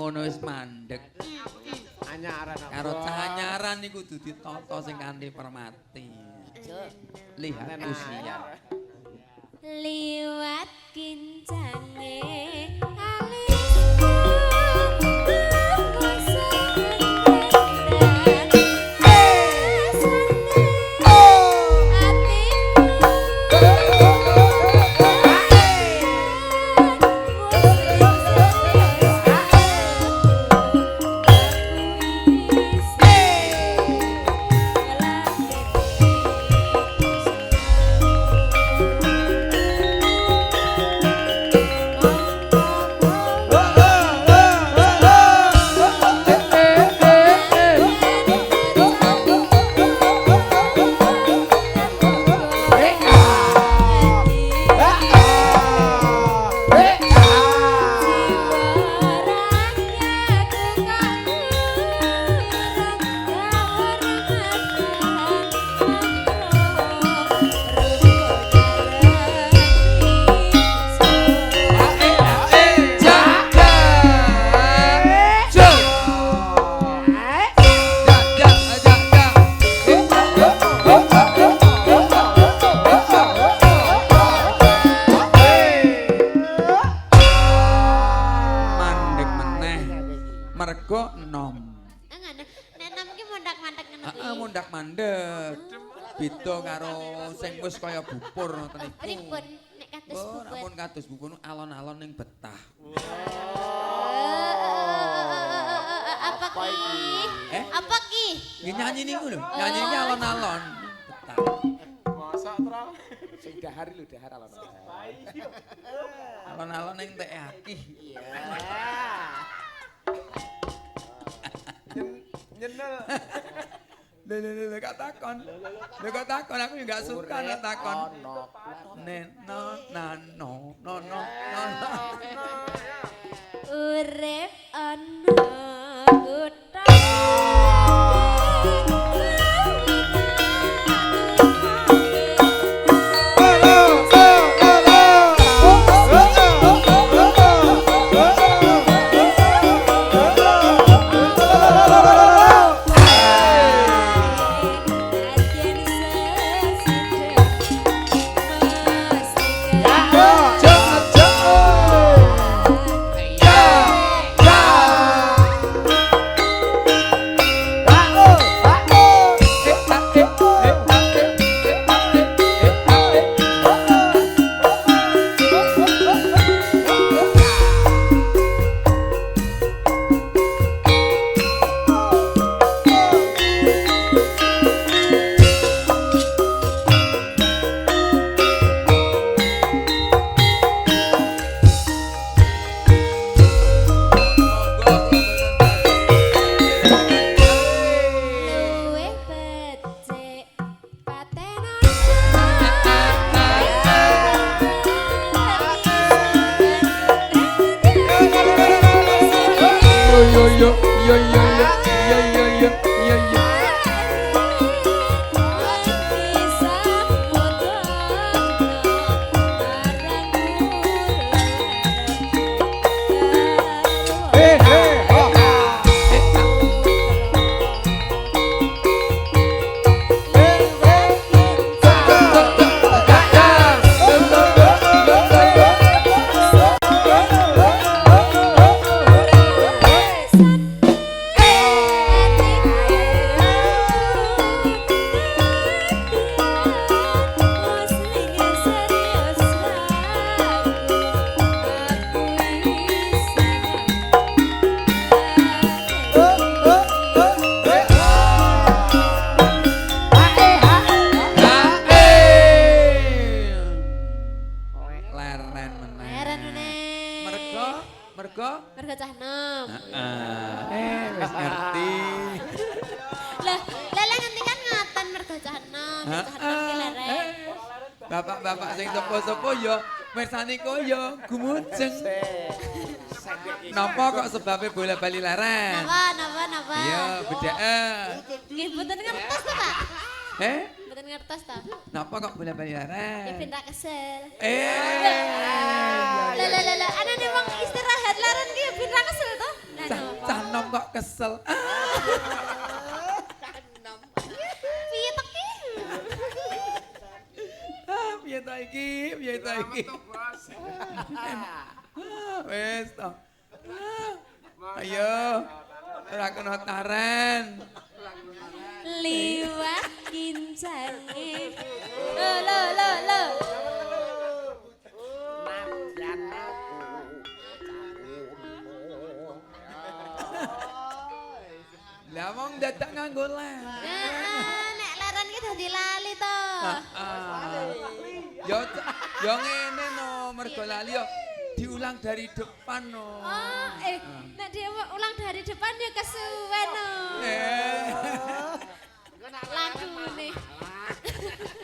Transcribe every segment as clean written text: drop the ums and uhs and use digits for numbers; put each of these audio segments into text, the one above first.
ngono wis mandeg. Anyaran apa? Karo canyaran niku kudu ditata sing kanthi permati. Lihat usia. Liwat kincange alis wis kaya bubur ngoten niku. Pripun nek kados bubur? Ampun kados bubur alon-alon ning betah. Apa ki? Apa ki? Nggih nyanyi niku lho. Nyanyine alon-alon betah. Masak tra. Sing dahar lho dahar alon-alon. Alon-alon ning tek akih. Iya. Nyenel. Lho kok takon. Lho kok takon aku juga suka nek takon. Neno nano nono. Urip ana kutha. Mergo cah nom. Wis ngerti. Lah nganti kan ngaten mergo cah nom. Cah nom ki leren. Bapak-bapak sing sopo-sopo ya mirsani koyo gumujeng. Napa kok sebabnya bola bali leren? Napa? Iya, bedake. Nggih mboten ngertos to, Pak? Mboten ngertos to. Napa kok bola bali leren? Ya ben ra kesel. Lah Lah anane wong istirahat leren ki ya ben ra kesel to. Cah kok kesel. Piye to ki? Piye ta iki? Piye ta iki? Wis to. Ayo. Ora kena taren. Liwat kincane. Lo. Lah wong dadak nganggo lem. Nek leren ki dadi lali to. Yo ngene no, mergo lali yo diulang dari depan no. Oh, nek dia ulang dari depan ya kesuwen no. Lagune.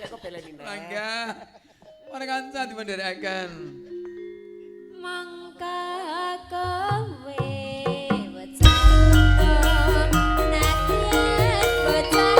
Kok beleni nek. Mangga. Ora kanca dipendherekaken. Mangka kowe bocah nadyan bocah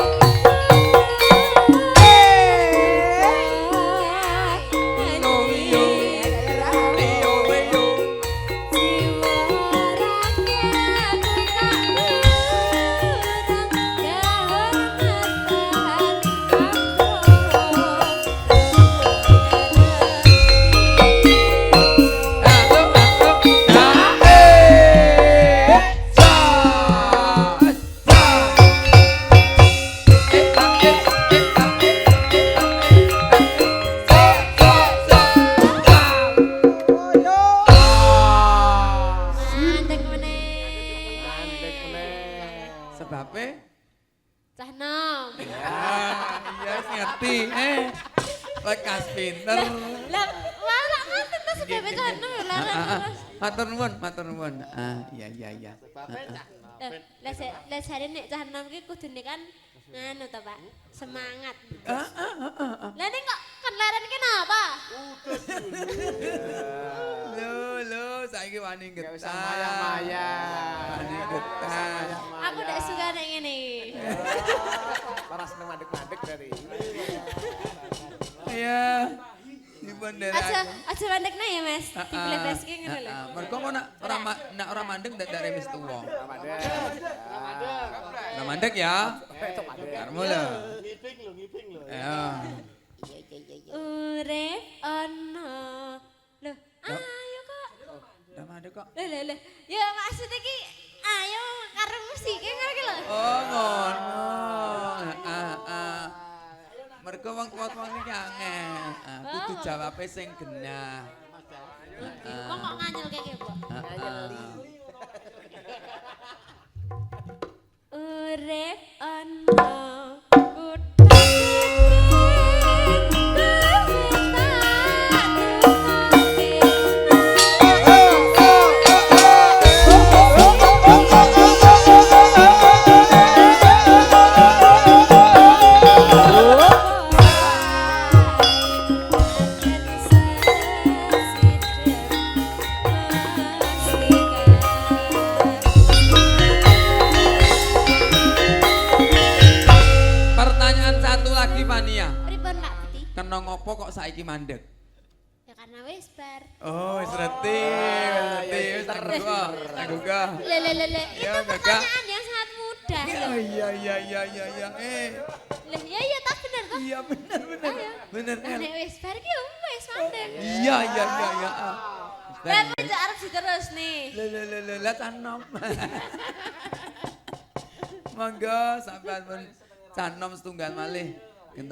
Sebabe cah nom. iya wis ngerti. Lekas pinter. Lah, malah ngoten to sebab cah nom ya leren terus. Matur nuwun. Iya. Lah jare nek cah nom ki kudune kan nganu to, Pak. Semangat. Lah ning kok kan leren ki napa? Lho, saiki wani Ya wis getah. maya-maya. Wani getah. Aku ndak suka nek ngene. Para seneng mandek-mandek dari. Iya. Dipendherekaken. Aja mandekna ya, Mas. Diplebeske ngono lho. Mergo kok nak ora mandeng dadak remis tuwa. Ora mandek ya. Karmu lho. Ngiping lho. Ya. Urip ana. Lho, ayo kok. Ora mandek kok. Lho. Ya maksud iki ayo karo musike ngono ki lho. Oh, ngono. Mergo wong tuwa-tuwa iki angel. Kudu jawabe sing genah. Kok nganyelke ki, Bu? Urip ana Pertanyaan satu lagi Fania. Pripun Pak Budi? Kena ngopo kok saiki mandek? Ya karena wis bar. Oh, wis reti, wis tangguh. Le. Ya, Itu Kakak. pertanyaan yang sangat mudah loh. Iya. Lah iya tak bener toh? Iya bener. Bener. Lah nek wis bar ki ya wis mandek. Iya. Lah aja arep diterus nih. Lah canom. Monggo sampean pun canom setunggal malih.